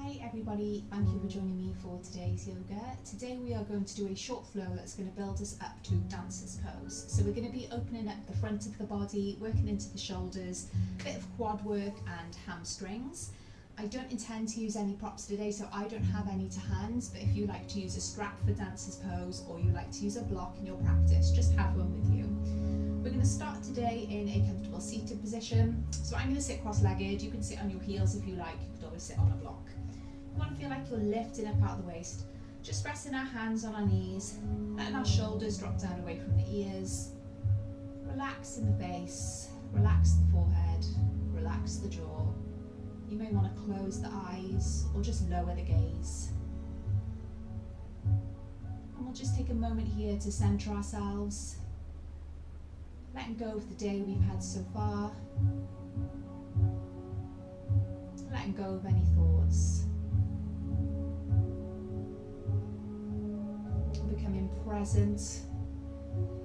Hey everybody, thank you for joining me for today's yoga. Today we are going to do a short flow that's going to build us up to dancer's pose. So we're going to be opening up the front of the body, working into the shoulders, a bit of quad work and hamstrings. I don't intend to use any props today, so I don't have any to hand, but if you like to use a strap for dancer's pose or you like to use a block in your practice, just have one with you. We're going to start today in a comfortable seated position. So I'm going to sit cross-legged. You can sit on your heels if you like. You could always sit on a block. You want to feel like you're lifting up out of the waist. Just resting our hands on our knees, letting our shoulders drop down away from the ears. Relax in the face, relax the forehead, relax the jaw. You may want to close the eyes or just lower the gaze. And we'll just take a moment here to center ourselves. Letting go of the day we've had so far. Letting go of any thoughts. Becoming present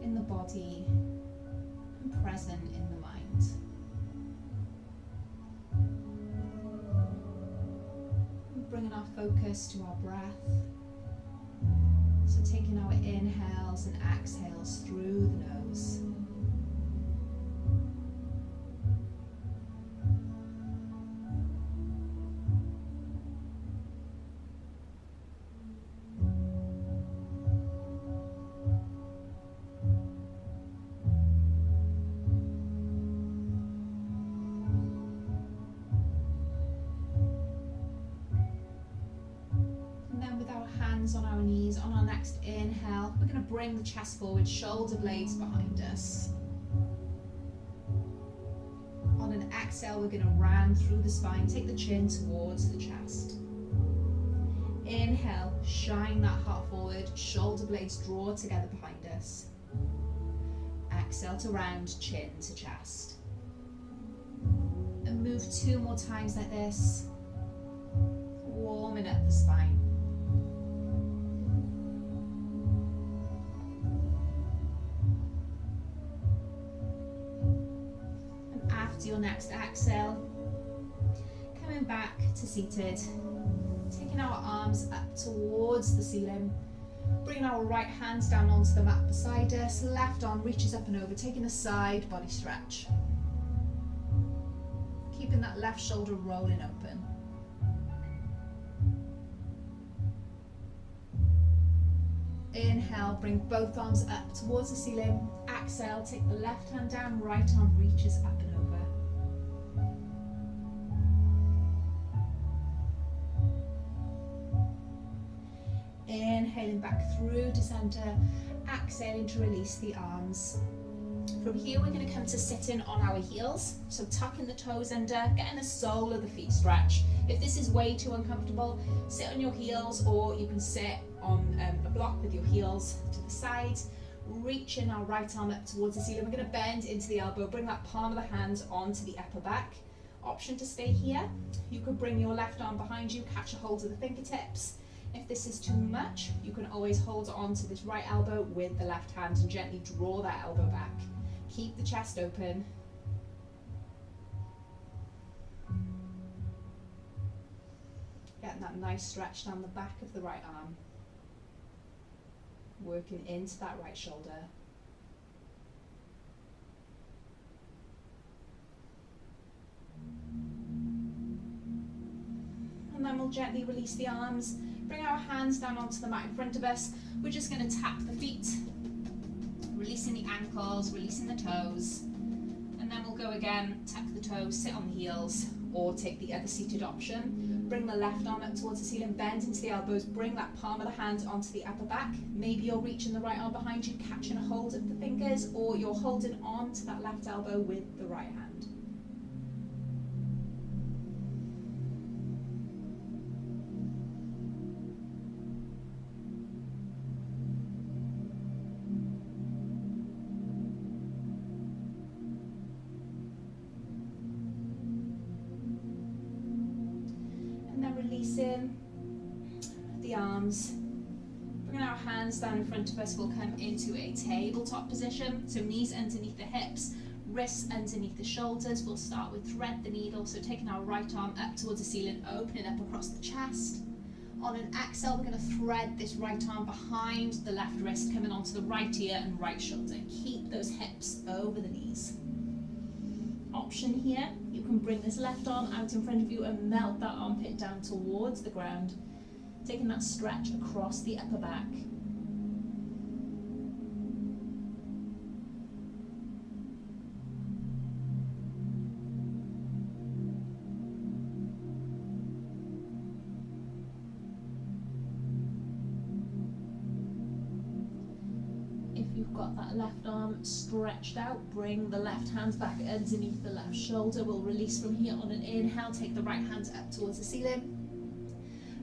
in the body and present in the mind. And bringing our focus to our breath. So taking our inhales and exhales through the nose. On our knees, on our next inhale, we're going to bring the chest forward, shoulder blades behind us. On an exhale, we're going to round through the spine, take the chin towards the chest. Inhale, shine that heart forward, shoulder blades draw together behind us. Exhale to round, chin to chest. And move 2 more times like this, warming up the spine. Your next exhale, coming back to seated, taking our arms up towards the ceiling, bringing our right hands down onto the mat beside us, left arm reaches up and over, taking a side body stretch, keeping that left shoulder rolling open. Inhale, bring both arms up towards the ceiling. Exhale, take the left hand down, right arm reaches up and over. Inhaling back through to center, exhaling to release the arms. From here we're going to come to sitting on our heels, so tucking the toes under, getting the sole of the feet stretch. If this is way too uncomfortable, sit on your heels, or you can sit on a block with your heels to the side, reaching our right arm up towards the ceiling. We're going to bend into the elbow, bring that palm of the hand onto the upper back. Option to stay here. You could bring your left arm behind you, catch a hold of the fingertips. If this is too much, you can always hold on to this right elbow with the left hand and gently draw that elbow back. Keep the chest open. Getting that nice stretch down the back of the right arm. Working into that right shoulder. And then we'll gently release the arms. Bring our hands down onto the mat in front of us. We're just going to tap the feet, releasing the ankles, releasing the toes. And then we'll go again, tap the toes, sit on the heels, or take the other seated option. Bring the left arm up towards the ceiling, bend into the elbows, bring that palm of the hand onto the upper back. Maybe you're reaching the right arm behind you, catching a hold of the fingers, or you're holding on to that left elbow with the right hand. Releasing the arms, bringing our hands down in front of us, we'll come into a tabletop position, so knees underneath the hips, Wrists underneath the shoulders. We'll start with thread the needle, so taking our right arm up towards the ceiling, opening up across the chest. On an exhale, we're going to thread this right arm behind the left wrist, coming onto the right ear and right shoulder. Keep those hips over the knees. Option here, you can bring this left arm out in front of you and melt that armpit down towards the ground, taking that stretch across the upper back. You've got that left arm stretched out, bring the left hand back underneath the left shoulder. We'll release from here on an inhale, take the right hand up towards the ceiling.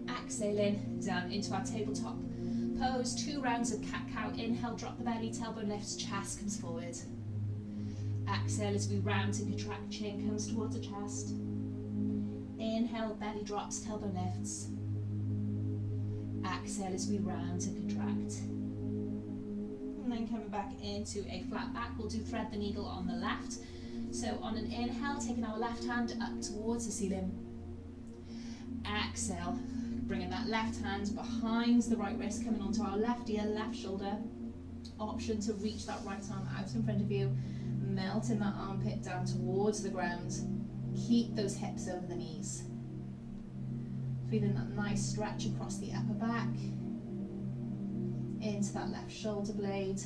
Exhaling down into our tabletop pose, 2 rounds of cat-cow. Inhale, drop the belly, tailbone lifts, chest comes forward. Exhale as we round and contract, chin comes towards the chest. Inhale, belly drops, tailbone lifts. Exhale as we round and contract. And then coming back into a flat back, we'll do thread the needle on the left. So on an inhale, taking our left hand up towards the ceiling. Exhale, bringing that left hand behind the right wrist, coming onto our left ear, left shoulder. Option to reach that right arm out in front of you, melting that armpit down towards the ground. Keep those hips over the knees. Feeling that nice stretch across the upper back, into that left shoulder blade.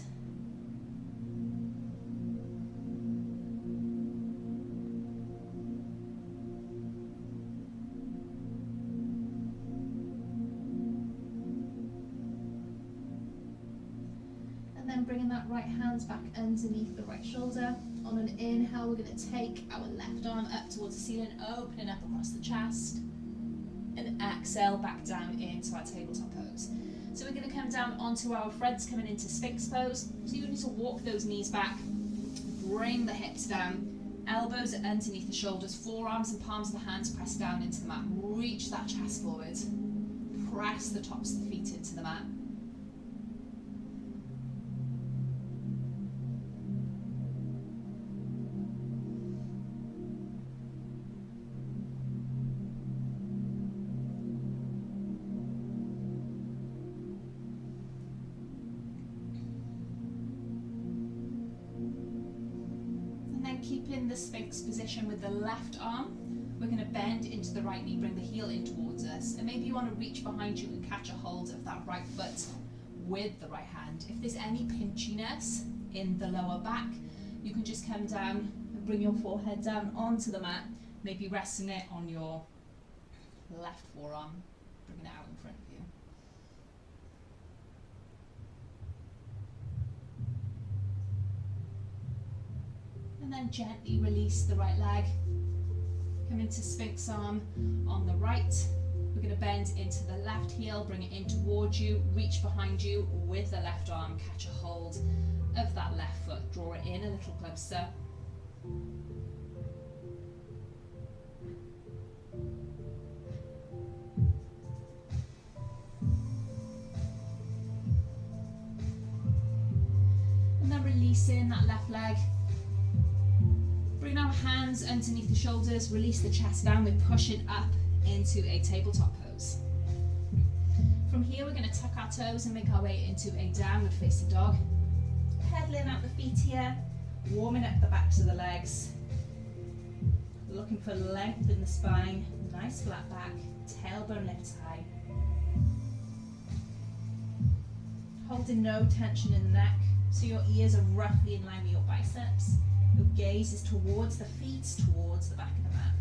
And then bringing that right hand back underneath the right shoulder. On an inhale, we're going to take our left arm up towards the ceiling, opening up across the chest. And exhale back down into our tabletop pose. So we're going to come down onto our friends, coming into Sphinx pose. So you need to walk those knees back, bring the hips down, elbows are underneath the shoulders, forearms and palms of the hands press down into the mat. Reach that chest forward, press the tops of the feet into the mat. Keeping the Sphinx position with the left arm, we're going to bend into the right knee, bring the heel in towards us, and maybe you want to reach behind you and catch a hold of that right foot with the right hand. If there's any pinchiness in the lower back, you can just come down and bring your forehead down onto the mat, maybe resting it on your left forearm, bringing it out in front of you. And then gently release the right leg. Come into Sphinx arm on the right. We're going to bend into the left heel, bring it in towards you, reach behind you with the left arm, catch a hold of that left foot, draw it in a little closer. And then releasing that left leg. Bring our hands underneath the shoulders, release the chest down, we're pushing up into a tabletop pose. From here we're going to tuck our toes and make our way into a downward facing dog. Pedaling out the feet here, warming up the backs of the legs. Looking for length in the spine, nice flat back, tailbone lifts high. Holding no tension in the neck, so your ears are roughly in line with your biceps. Your gaze is towards the feet, towards the back of the mat.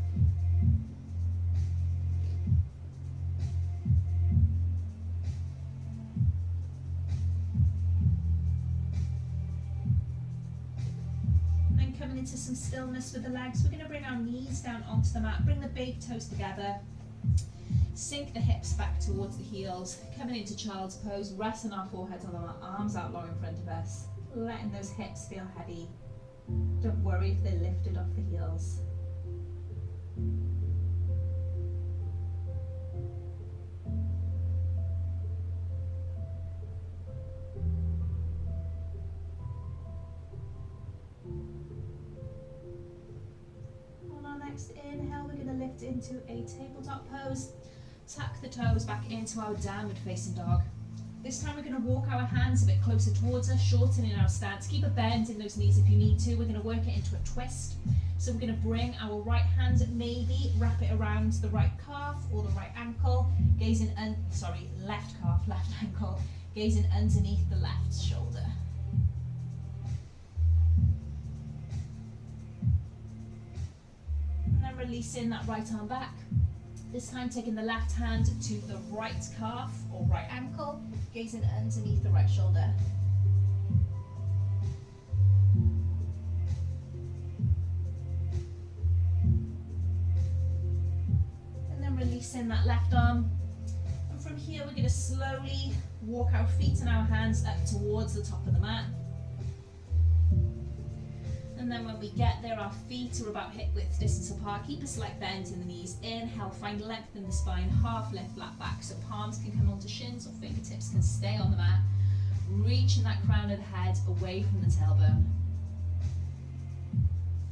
And then coming into some stillness with the legs, we're going to bring our knees down onto the mat, bring the big toes together, sink the hips back towards the heels, coming into child's pose, resting our foreheads on the mat, arms out long in front of us, letting those hips feel heavy. Don't worry if they're lifted off the heels. into a tabletop pose. Tuck the toes back into our downward facing dog. This time we're going to walk our hands a bit closer towards us, shortening our stance. Keep a bend in those knees if you need to. We're going to work it into a twist. So we're going to bring our right hand, maybe wrap it around the right calf or the right ankle, left calf, left ankle, gazing underneath the left shoulder. And then releasing that right arm back. This time taking the left hand to the right calf or right ankle, gazing underneath the right shoulder. And then releasing that left arm. And from here we're going to slowly walk our feet and our hands up towards the top of the mat. And then when we get there, our feet are about hip width distance apart. Keep a slight bend in the knees. Inhale, find length in the spine, half lift, flat back. So palms can come onto shins or fingertips can stay on the mat. Reaching that crown of the head away from the tailbone.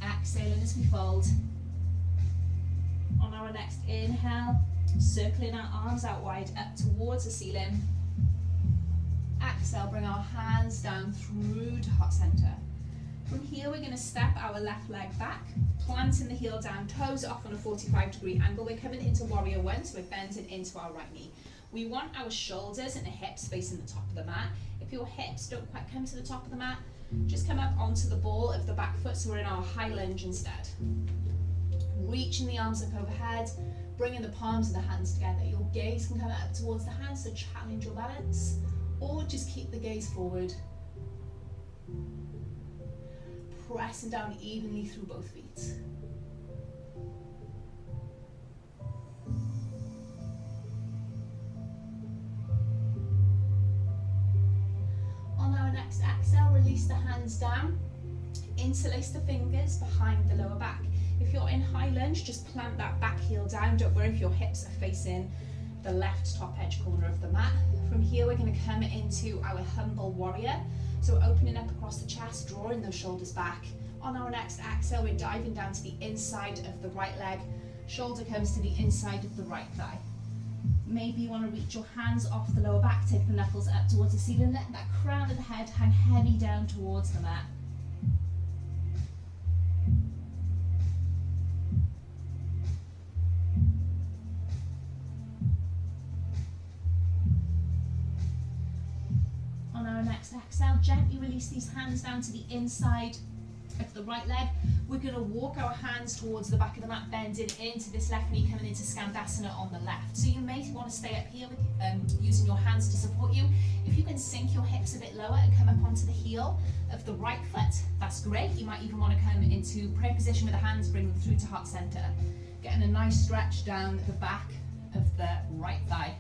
Exhaling as we fold. On our next inhale, circling our arms out wide up towards the ceiling. Exhale, bring our hands down through to heart center. From here, we're going to step our left leg back, planting the heel down, toes off on a 45-degree angle. We're coming into warrior one, so we're bending into our right knee. We want our shoulders and the hips facing the top of the mat. If your hips don't quite come to the top of the mat, just come up onto the ball of the back foot, so we're in our high lunge instead. Reaching the arms up overhead, bringing the palms of the hands together. Your gaze can come up towards the hands, so challenge your balance, or just keep the gaze forward. Pressing down evenly through both feet. On our next exhale, release the hands down. Interlace the fingers behind the lower back. If you're in high lunge, just plant that back heel down. Don't worry if your hips are facing the left top edge corner of the mat. From here, we're going to come into our humble warrior. So opening up across the chest, drawing those shoulders back. On our next exhale, we're diving down to the inside of the right leg. Shoulder comes to the inside of the right thigh. Maybe you want to reach your hands off the lower back, take the knuckles up towards the ceiling, let that crown of the head hang heavy down towards the mat. On our next exhale, gently release these hands down to the inside of the right leg. We're going to walk our hands towards the back of the mat, bending into this left knee, coming into Skandasana on the left. So you may want to stay up here with using your hands to support you. If you can sink your hips a bit lower and come up onto the heel of the right foot, that's great. You might even want to come into prayer position with the hands, bring them through to heart center. Getting a nice stretch down the back of the right thigh.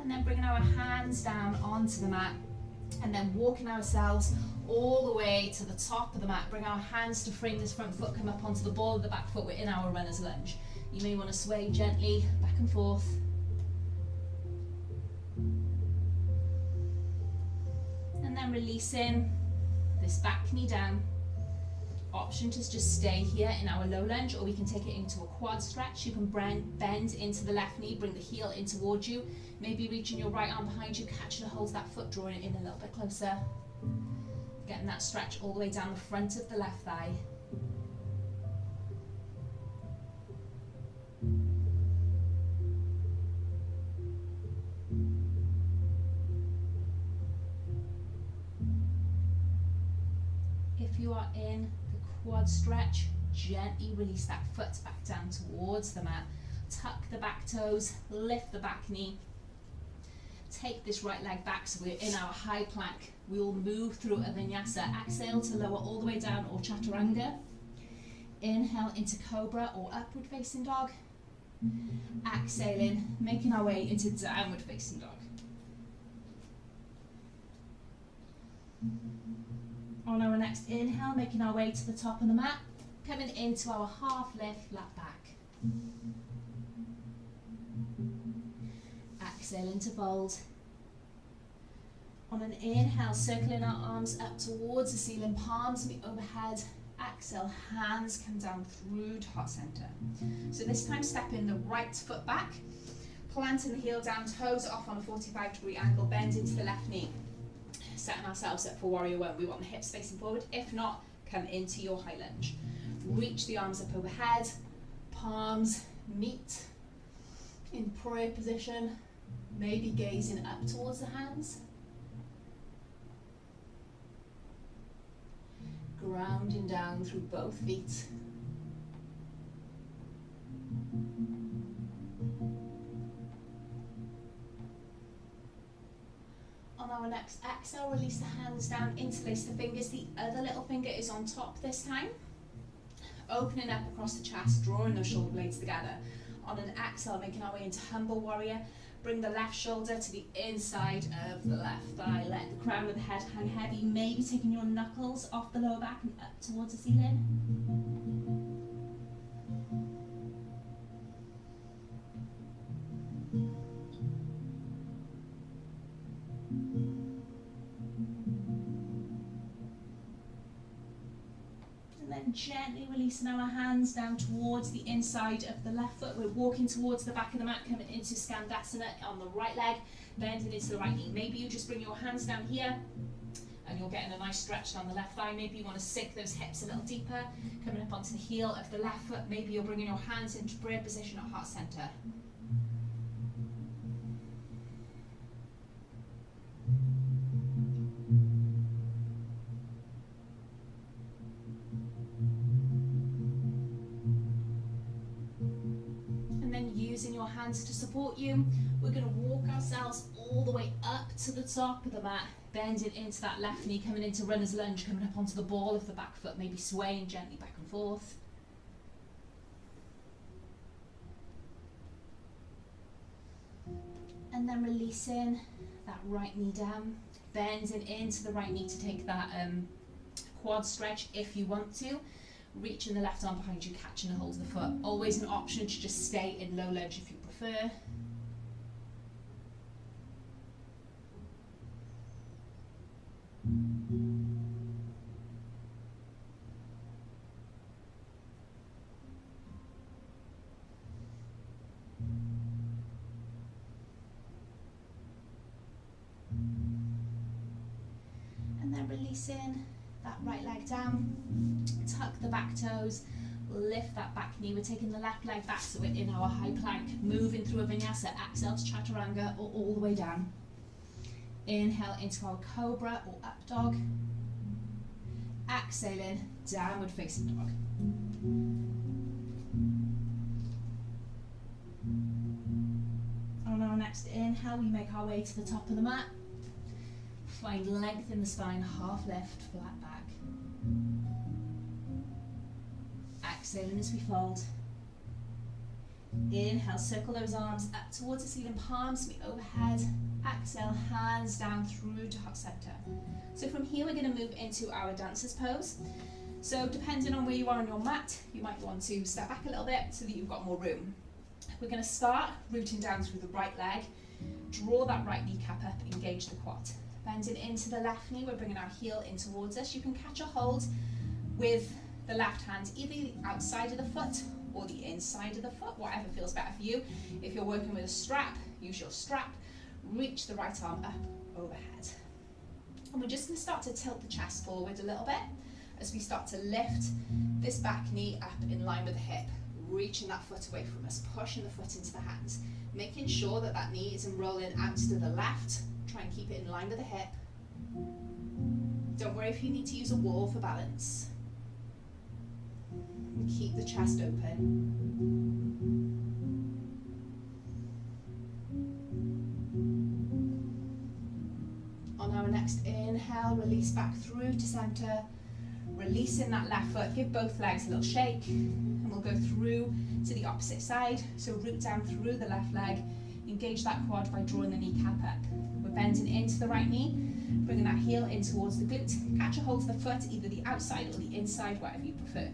And then bringing our hands down onto the mat and then walking ourselves all the way to the top of the mat. Bring our hands to frame this front foot, come up onto the ball of the back foot. We're in our runner's lunge. You may want to sway gently back and forth. And then releasing this back knee down. Option to just stay here in our low lunge, or we can take it into a quad stretch. You can bend into the left knee, bring the heel in towards you, maybe reaching your right arm behind you, catching a hold of that foot, drawing it in a little bit closer. Getting that stretch all the way down the front of the left thigh. If you are in quad stretch, gently release that foot back down towards the mat. Tuck the back toes, lift the back knee. Take this right leg back so we're in our high plank. We will move through a vinyasa. Exhale to lower all the way down, or chaturanga. Inhale into cobra or upward facing dog. Exhaling, making our way into downward facing dog. On our next inhale, making our way to the top of the mat, coming into our half lift, flat back. Exhaling to fold. On an inhale, circling our arms up towards the ceiling, palms meet overhead. Exhale, hands come down through to heart center. So this time stepping the right foot back, planting the heel down, toes off on a 45-degree angle, bend into the left knee. Setting ourselves up for warrior one. We want the hips facing forward. If not, come into your high lunge. Reach the arms up overhead, palms meet in prayer position, maybe gazing up towards the hands. Grounding down through both feet. On our next exhale, release the hands down, interlace the fingers. The other little finger is on top this time. Opening up across the chest, drawing those shoulder blades together. On an exhale, making our way into humble warrior. Bring the left shoulder to the inside of the left thigh. Let the crown of the head hang heavy. Maybe taking your knuckles off the lower back and up towards the ceiling. And gently releasing our hands down towards the inside of the left foot. We're walking towards the back of the mat, coming into Skandasana on the right leg, bending into the right knee. Maybe you just bring your hands down here and you're getting a nice stretch on the left thigh. Maybe you want to sink those hips a little deeper, coming up onto the heel of the left foot. Maybe you're bringing your hands into prayer position at heart center. Using your hands to support you, we're going to walk ourselves all the way up to the top of the mat, bending into that left knee, coming into runner's lunge, coming up onto the ball of the back foot, maybe swaying gently back and forth. And then releasing that right knee down, bending into the right knee to take that quad stretch if you want to. Reaching the left arm behind you, catching a hold of the foot. Always an option to just stay in low lunge if you prefer. And then releasing that right leg down, tuck the back toes, lift that back knee. We're taking the left leg back so we're in our high plank, moving through a vinyasa. Exhale to chaturanga or all the way down. Inhale into our cobra or up dog. Exhaling, downward facing dog. On our next inhale, we make our way to the top of the mat. Find length in the spine, half lift, flat back. Exhaling as we fold. Inhale, circle those arms up towards the ceiling, palms meet overhead. Exhale, hands down through to heart center. So from here we're going to move into our dancer's pose. So depending on where you are on your mat, you might want to step back a little bit so that you've got more room. We're going to start rooting down through the right leg. Draw that right kneecap up, engage the quad. Bending into the left knee, we're bringing our heel in towards us. You can catch a hold with the left hand, either the outside of the foot or the inside of the foot, whatever feels better for you. If you're working with a strap, use your strap. Reach the right arm up overhead. And we're just going to start to tilt the chest forward a little bit as we start to lift this back knee up in line with the hip, reaching that foot away from us, pushing the foot into the hands, making sure that that knee isn't rolling out to the left. Try and keep it in line with the hip. Don't worry if you need to use a wall for balance. And keep the chest open. On our next inhale, release back through to center. Releasing that left foot, give both legs a little shake. And we'll go through to the opposite side. So root down through the left leg. Engage that quad by drawing the kneecap up. We're bending into the right knee, bringing that heel in towards the glute. Catch a hold of the foot, either the outside or the inside, whatever you prefer.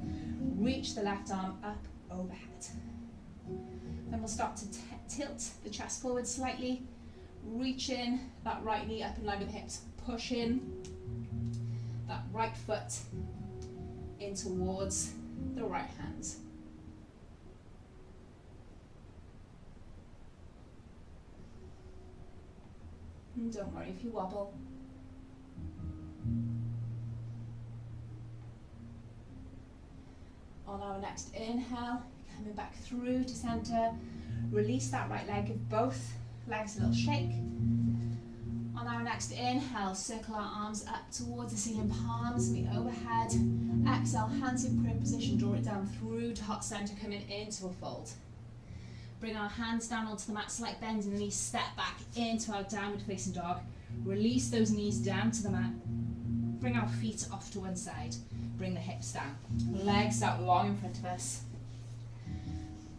Reach the left arm up overhead. Then we'll start to tilt the chest forward slightly, reaching that right knee up in line with the hips, pushing that right foot in towards the right hand. And don't worry if you wobble. On our next inhale, coming back through to center, release that right leg, give both legs a little shake. On our next inhale, circle our arms up towards the ceiling, palms meet overhead. Exhale, hands in prayer position, draw it down through to heart center, coming into a fold. Bring our hands down onto the mat, slight bend in the knees, step back into our downward facing dog. Release those knees down to the mat. Bring our feet off to one side. Bring the hips down. Legs out long in front of us.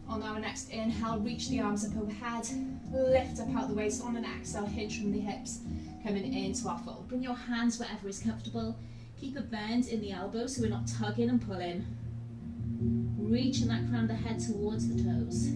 On our next inhale, reach the arms up overhead. Lift up out the waist. On an exhale, hinge from the hips, coming into our fold. Bring your hands wherever is comfortable. Keep a bend in the elbows so we're not tugging and pulling. Reaching that crown of the head towards the toes.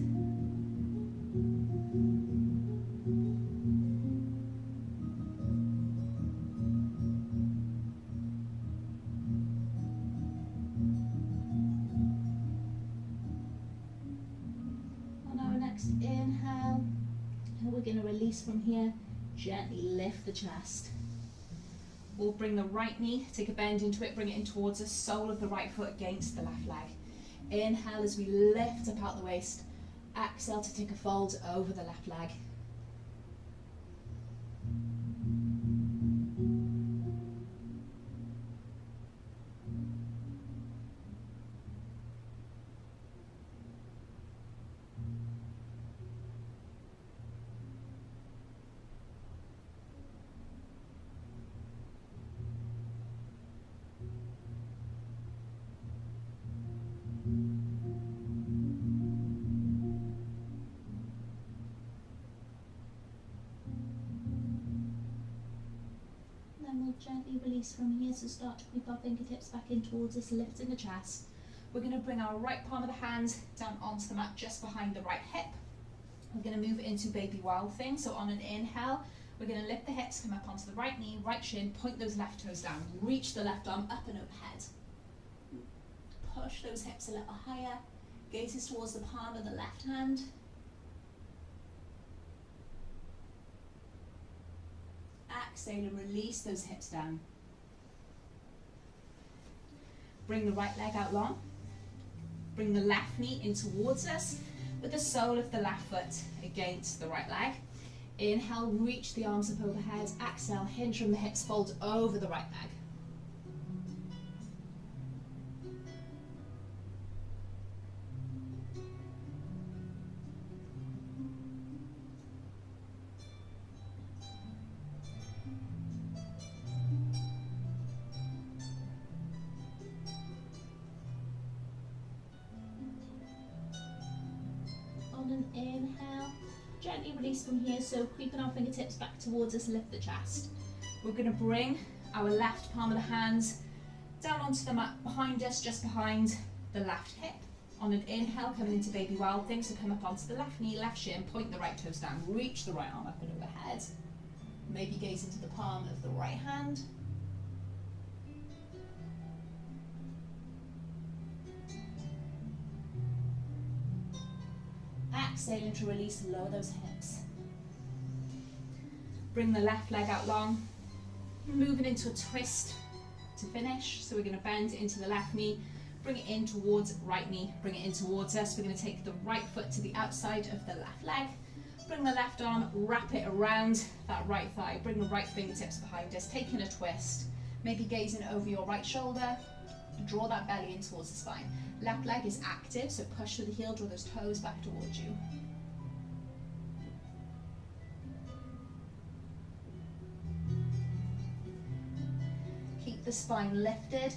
Inhale, and we're going to release from here. Gently lift the chest. We'll bring the right knee, take a bend into it, bring it in towards the sole of the right foot against the left leg. Inhale as we lift up out the waist. Exhale to take a fold over the left leg. Gently release from here, so start to creep our fingertips back in towards us, lifting the chest. We're going to bring our right palm of the hand down onto the mat just behind the right hip. We're going to move into baby wild thing. So on an inhale, we're going to lift the hips, come up onto the right knee, right shin, point those left toes down, reach the left arm up and overhead. Push those hips a little higher, gazes towards the palm of the left hand. Exhale and release those hips down. Bring the right leg out long. Bring the left knee in towards us with the sole of the left foot against the right leg. Inhale, reach the arms up overhead. Exhale, hinge from the hips, fold over the right leg. Inhale, gently release from here, so creeping our fingertips back towards us, lift the chest. We're going to bring our left palm of the hands down onto the mat behind us, just behind the left hip. On an inhale, coming into baby wild thing, so come up onto the left knee, left shin, point the right toes down, reach the right arm up and overhead. Maybe gaze into the palm of the right hand. Exhaling to release, lower those hips. Bring the left leg out long, moving into a twist to finish. So we're going to bend into the left knee, bring it in towards right knee, bring it in towards us. We're going to take the right foot to the outside of the left leg, bring the left arm, wrap it around that right thigh, bring the right fingertips behind us, taking a twist, maybe gazing over your right shoulder, draw that belly in towards the spine. Left leg is active, so push through the heel, draw those toes back towards you. Keep the spine lifted.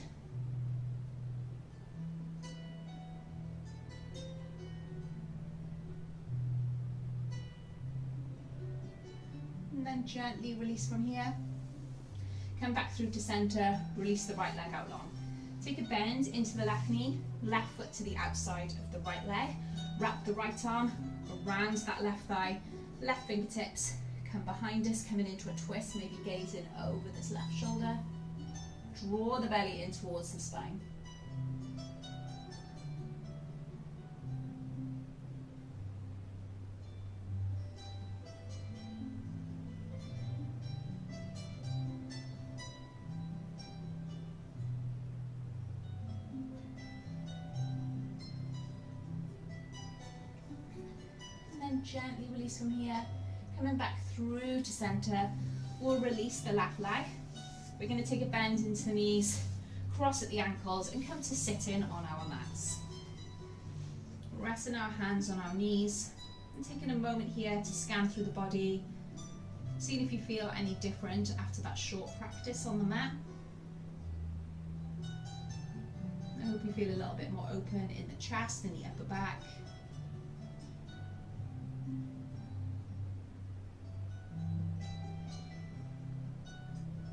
And then gently release from here. Come back through to center, release the right leg out long. Take a bend into the left knee, left foot to the outside of the right leg. Wrap the right arm around that left thigh, left fingertips come behind us, coming into a twist, maybe gazing over this left shoulder. Draw the belly in towards the spine. And gently release from here, coming back through to center. We'll release the left leg. We're going to take a bend into the knees, cross at the ankles, and come to sitting on our mats. Resting our hands on our knees and taking a moment here to scan through the body, seeing if you feel any different after that short practice on the mat. I hope you feel a little bit more open in the chest and the upper back.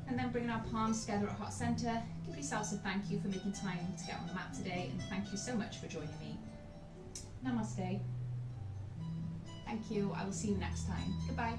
And then bringing our palms together at heart center, give yourselves a thank you for making time to get on the mat today, and thank you so much for joining me. Namaste. Thank you. I will see you next time. Goodbye.